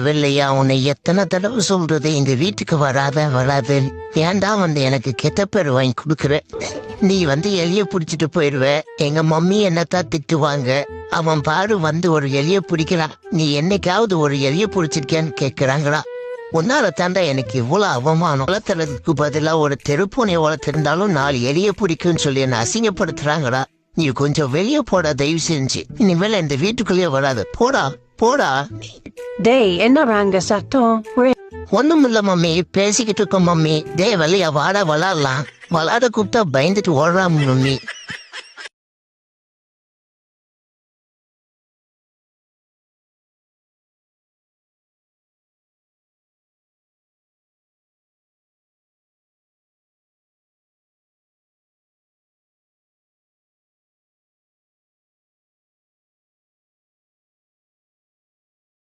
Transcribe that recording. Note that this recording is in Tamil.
வெள்ளையா உன்னை எத்தனை தடவை சொல்றது எங்க வீட்டுக்கு வராத ஏன்டா எனக்கு கெட்ட பேர் வாங்கி கொடுக்குற. நீ எலிய புடிச்சிட்டு போயிடுவ. எங்க மம்மி என்னத்தான் திட்டுவாங்க. அவன் பாரு ஒரு எலிய பிடிக்கிறான். நீ என்னைக்காவது ஒரு எலிய பிடிச்சிருக்கியான்னு கேக்குறாங்களா? உன்னால தாண்டா எனக்கு இவ்வளவு அவமானம். வளர்த்துறதுக்கு பதிலா ஒரு தெருப்பூனை வளர்த்திருந்தாலும் 4 எலிய பிடிக்கும்னு சொல்லி என்ன அசிங்கப்படுத்துறாங்களா? நீ கொஞ்சம் வெளியே போடா தயவு செஞ்சு. இனிமேல இந்த வீட்டுக்குள்ளேயே வராது. போடா. டேய் என்ன சத்தம்? ஒண்ணும் இல்ல மம்மி, பேசிக்கிட்டு இருக்கோம் மம்மி. வெளியா வாடா விளாடலாம். விளாட கூப்பிட்டா பயந்துட்டு ஓடுறான் மம்மி.